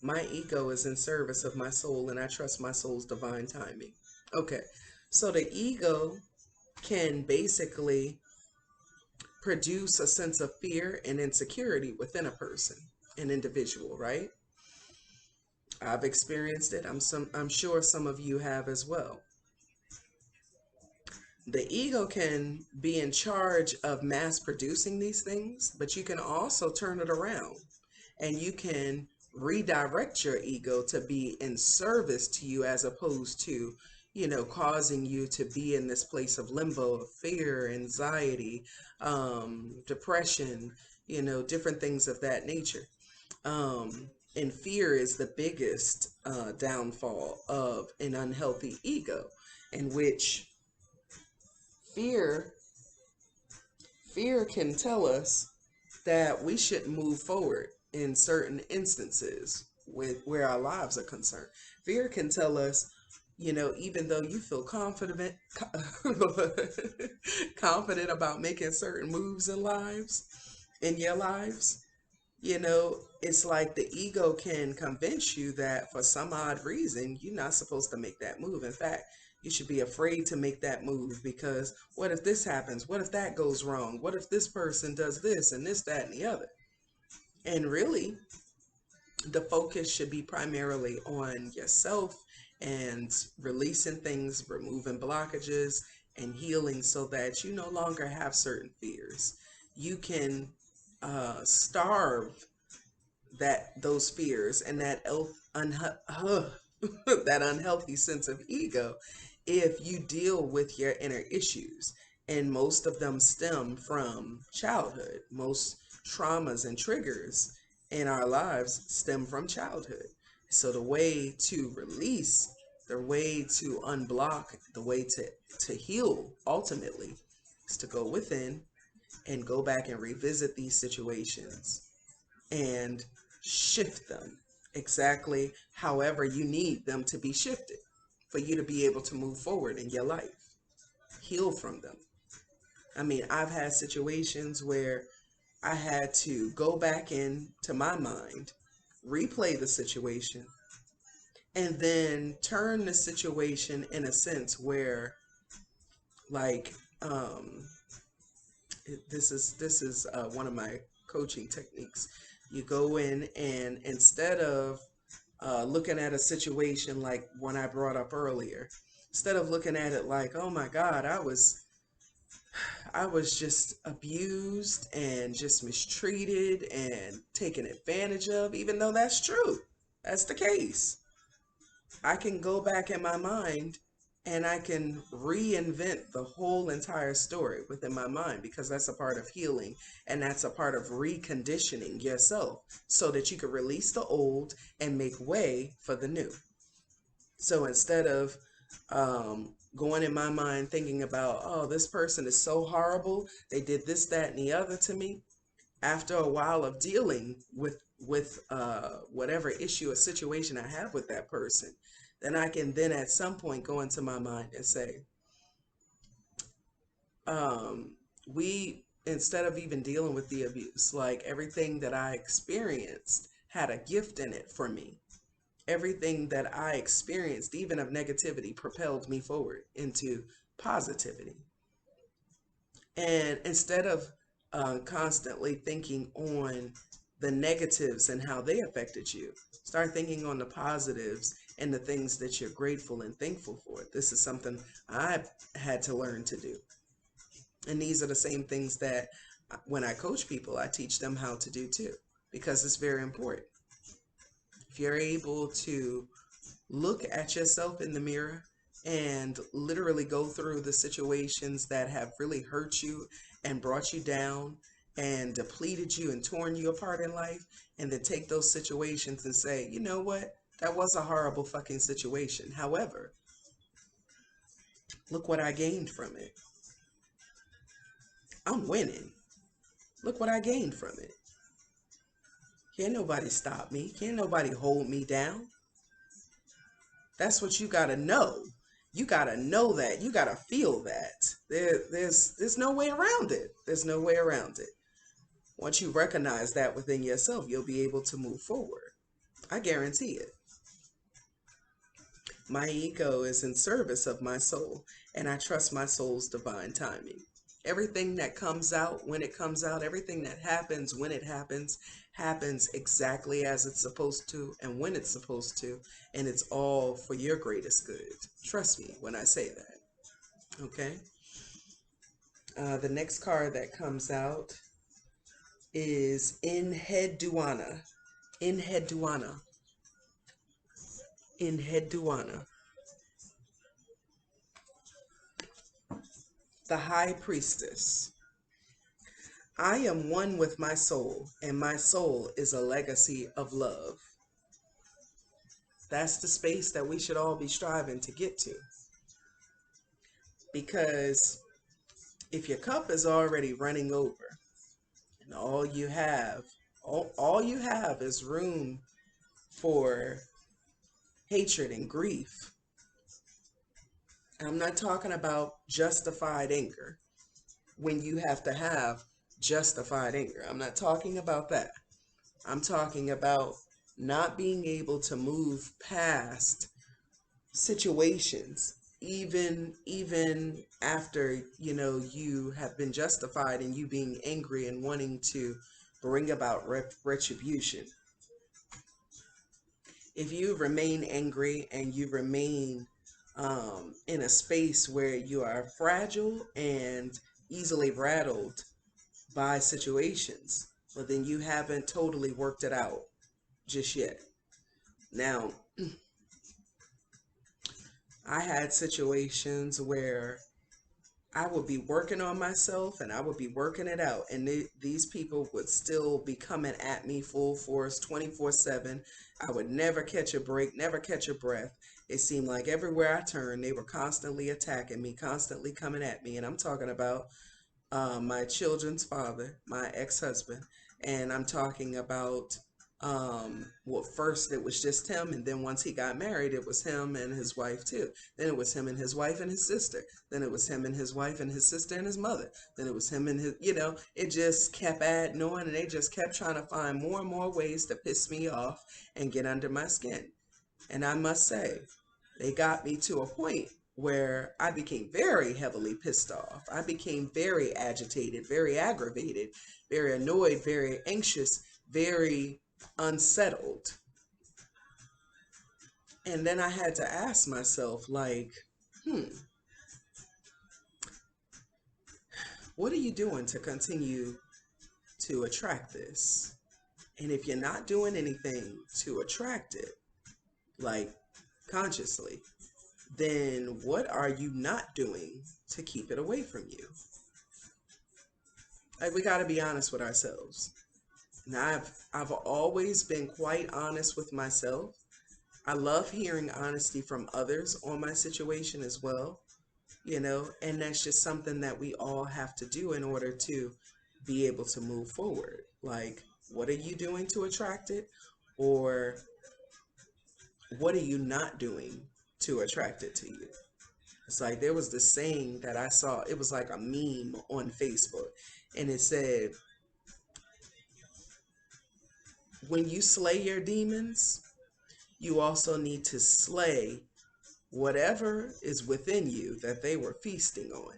My ego is in service of my soul, and I trust my soul's divine timing. Okay, so the ego can basically produce a sense of fear and insecurity within a person, an individual, right? I've experienced it. I'm sure some of you have as well. The ego can be in charge of mass producing these things, but you can also turn it around, and you can redirect your ego to be in service to you, as opposed to, causing you to be in this place of limbo of fear, anxiety, depression, different things of that nature. And fear is the biggest downfall of an unhealthy ego, in which fear fear can tell us that we shouldn't move forward in certain instances with where our lives are concerned. Fear can tell us, even though you feel confident about making certain moves in your lives, it's like the ego can convince you that for some odd reason, you're not supposed to make that move. In fact, you should be afraid to make that move, because what if this happens? What if that goes wrong? What if this person does this and this, that, and the other? And really, the focus should be primarily on yourself and releasing things, removing blockages, and healing, so that you no longer have certain fears. You can starve those fears and that unhealthy sense of ego, if you deal with your inner issues. And most of them stem from childhood. Most traumas and triggers in our lives stem from childhood. So the way to release, the way to unblock, the way to heal ultimately, is to go within and go back and revisit these situations and shift them exactly however you need them to be shifted for you to be able to move forward in your life, heal from them. I mean, I've had situations where I had to go back into my mind, replay the situation, and then turn the situation in a sense where, like, this is one of my coaching techniques. You go in, and instead of looking at a situation like one I brought up earlier, instead of looking at it like, oh my God, I was just abused and just mistreated and taken advantage of, even though that's true, that's the case. I can go back in my mind, and I can reinvent the whole entire story within my mind, because that's a part of healing, and that's a part of reconditioning yourself so that you can release the old and make way for the new. So instead of going in my mind thinking about, oh, this person is so horrible, they did this, that, and the other to me, after a while of dealing with whatever issue or situation I have with that person, then I can then at some point go into my mind and say, um, we, instead of even dealing with the abuse, like everything that I experienced had a gift in it for me. Everything that I experienced, even of negativity, propelled me forward into positivity. And instead of constantly thinking on the negatives and how they affected you, start thinking on the positives and the things that you're grateful and thankful for. This is something I've had to learn to do. And these are the same things that when I coach people, I teach them how to do too, because it's very important. If you're able to look at yourself in the mirror and literally go through the situations that have really hurt you and brought you down and depleted you and torn you apart in life, and then take those situations and say, you know what? That was a horrible fucking situation. However, look what I gained from it. I'm winning. Look what I gained from it. Can't nobody stop me. Can't nobody hold me down. That's what you gotta know. You gotta know that. You gotta feel that. There's no way around it. There's no way around it. Once you recognize that within yourself, you'll be able to move forward. I guarantee it. My ego is in service of my soul, and I trust my soul's divine timing. Everything that comes out when it comes out, everything that happens when it happens exactly as it's supposed to and when it's supposed to, and it's all for your greatest good. Trust me when I say that. Okay? The next card that comes out is In Head Duana. In Head Duana. In Head Duana. The High Priestess. I am one with my soul, and my soul is a legacy of love. That's the space that we should all be striving to get to. Because if your cup is already running over and all you have is room for hatred and grief. I'm not talking about justified anger when you have to have justified anger. I'm not talking about that. I'm talking about not being able to move past situations even after you have been justified in you being angry and wanting to bring about retribution. If you remain angry and you remain in a space where you are fragile and easily rattled by situations, well, then you haven't totally worked it out just yet. Now, I had situations where I would be working on myself and I would be working it out, and these people would still be coming at me full force 24/7. I would never catch a break, never catch a breath. It seemed like everywhere I turned, they were constantly attacking me, constantly coming at me. And I'm talking about my children's father, my ex-husband, and I'm talking about well, first it was just him, and then once he got married, it was him and his wife too. Then it was him and his wife and his sister. Then it was him and his wife and his sister and his mother. Then it was him and his, it just kept adding on, and they just kept trying to find more and more ways to piss me off and get under my skin. And I must say, they got me to a point where I became very heavily pissed off. I became very agitated, very aggravated, very annoyed, very anxious, very unsettled. And then I had to ask myself, like, what are you doing to continue to attract this? And if you're not doing anything to attract it, like consciously, then what are you not doing to keep it away from you? Like, we got to be honest with ourselves. Now, I've always been quite honest with myself. I love hearing honesty from others on my situation as well, and that's just something that we all have to do in order to be able to move forward. Like, what are you doing to attract it? Or what are you not doing to attract it to you. It's like there was this saying that I saw, it was like a meme on Facebook, and it said, when you slay your demons, you also need to slay whatever is within you that they were feasting on.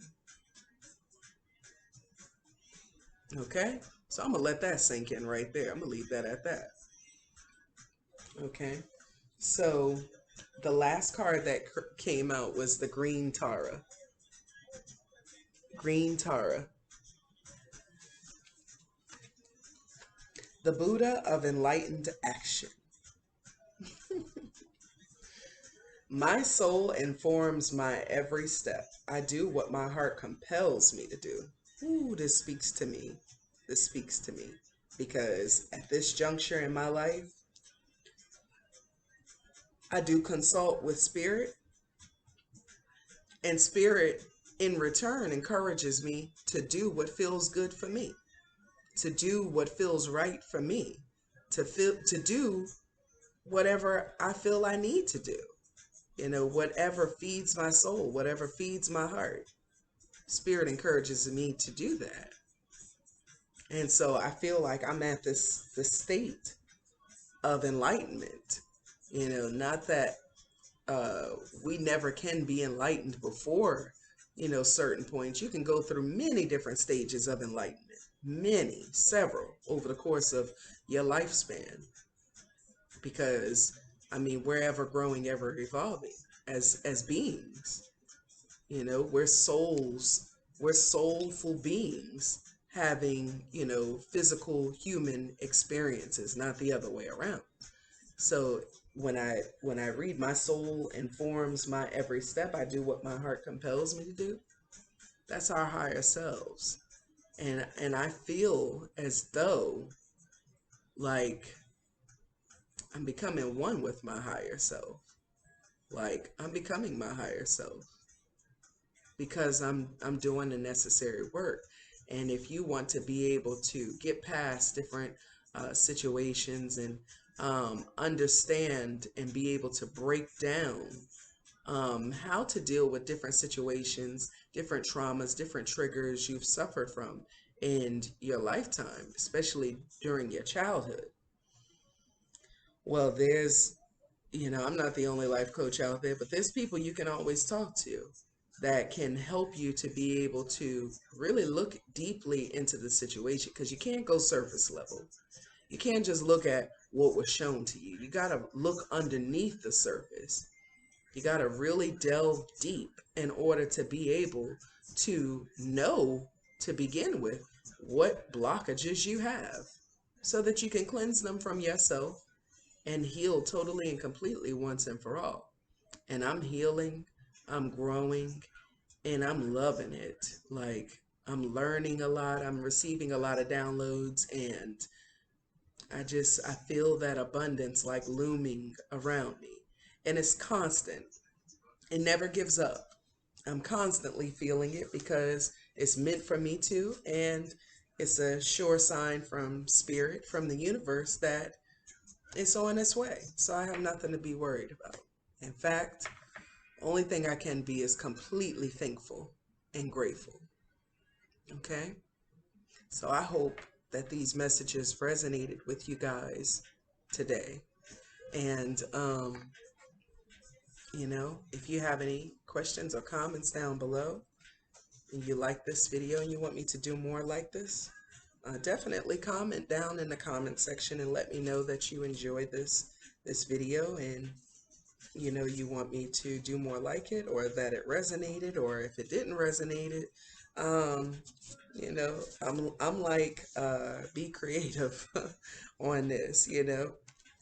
Okay? So I'm going to let that sink in right there. I'm going to leave that at that. Okay? So the last card that came out was the Green Tara. Green Tara. The Buddha of enlightened action. My soul informs my every step. I do what my heart compels me to do. Ooh, this speaks to me. This speaks to me. Because at this juncture in my life, I do consult with spirit, and spirit in return encourages me to do what feels good for me, to do what feels right for me, to do whatever I feel I need to do. You know, whatever feeds my soul, whatever feeds my heart, spirit encourages me to do that. And so I feel like I'm at this state of enlightenment. You know, not that we never can be enlightened before, you know, certain points. You can go through many different stages of enlightenment, many, several over the course of your lifespan. Because, I mean, we're ever growing, ever evolving as beings. You know, we're souls, we're soulful beings having, you know, physical human experiences, not the other way around. So when I read, my soul informs my every step, I do what my heart compels me to do. That's our higher selves. And I feel as though like I'm becoming one with my higher self. Like I'm becoming my higher self because I'm doing the necessary work. And if you want to be able to get past different situations and understand and be able to break down how to deal with different situations, different traumas, different triggers you've suffered from in your lifetime, especially during your childhood. Well, there's, you know, I'm not the only life coach out there, but there's people you can always talk to that can help you to be able to really look deeply into the situation, because you can't go surface level. You can't just look at what was shown to you. You got to look underneath the surface. You got to really delve deep in order to be able to know, to begin with, what blockages you have so that you can cleanse them from yourself and heal totally and completely once and for all. And I'm healing, I'm growing, and I'm loving it. Like, I'm learning a lot, I'm receiving a lot of downloads, and I feel that abundance like looming around me. And it's constant. It never gives up. I'm constantly feeling it because it's meant for me to, and it's a sure sign from spirit, from the universe, that it's on its way. So I have nothing to be worried about. In fact, only thing I can be is completely thankful and grateful. Okay? So I hope that these messages resonated with you guys today. And, you know, if you have any questions or comments down below, and you like this video and you want me to do more like this, definitely comment down in the comment section and let me know that you enjoyed this video, and you know you want me to do more like it, or that it resonated, or if it didn't resonate it, you know, I'm like, be creative on this, you know,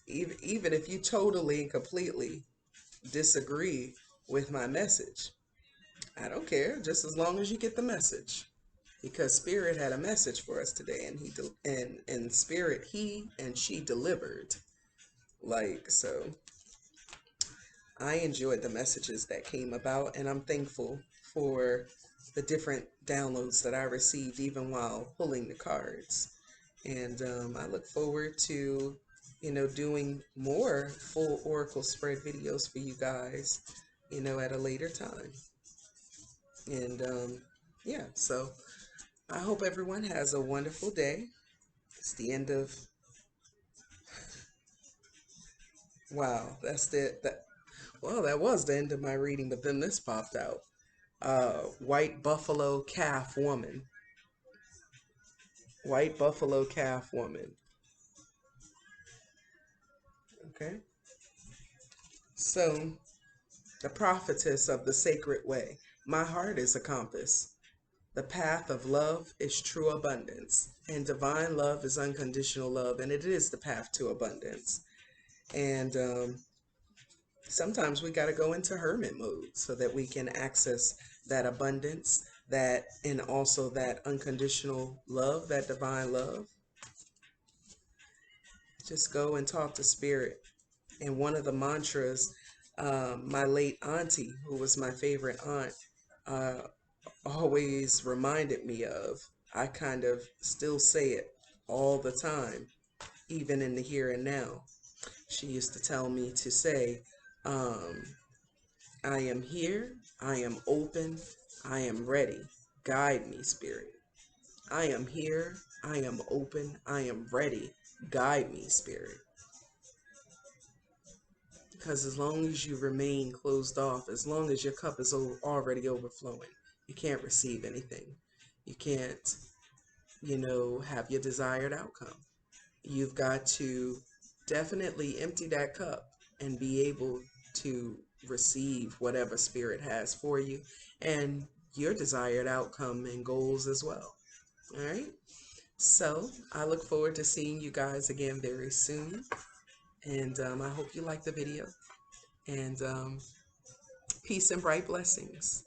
even if you totally and completely disagree with my message, I don't care, just as long as you get the message. Because spirit had a message for us today, and and spirit, he and she delivered. Like, so I enjoyed the messages that came about, and I'm thankful for the different downloads that I received even while pulling the cards. And I look forward to, you know, doing more full oracle spread videos for you guys you know, at a later time. And yeah, so I hope everyone has a wonderful day. It's the end of, wow, that's well, that was the end of my reading, but then this popped out. White buffalo calf woman. White buffalo calf woman. Okay. So, the prophetess of the sacred way. My heart is a compass. The path of love is true abundance, and divine love is unconditional love, and it is the path to abundance. And sometimes we got to go into hermit mode so that we can access that abundance, that and also that unconditional love, that divine love. Just go and talk to spirit. And one of the mantras, my late auntie, who was my favorite aunt, uh, always reminded me of. I kind of still say it all the time, even in the here and now. She used to tell me to say, um, I am here, I am open, I am ready. Guide me, Spirit. I am here, I am open, I am ready. Guide me, Spirit. Because as long as you remain closed off, as long as your cup is already overflowing, you can't receive anything. You can't, you know, have your desired outcome. You've got to definitely empty that cup and be able to receive whatever spirit has for you and your desired outcome and goals as well. All right. So I look forward to seeing you guys again very soon. And I hope you like the video. And peace and bright blessings.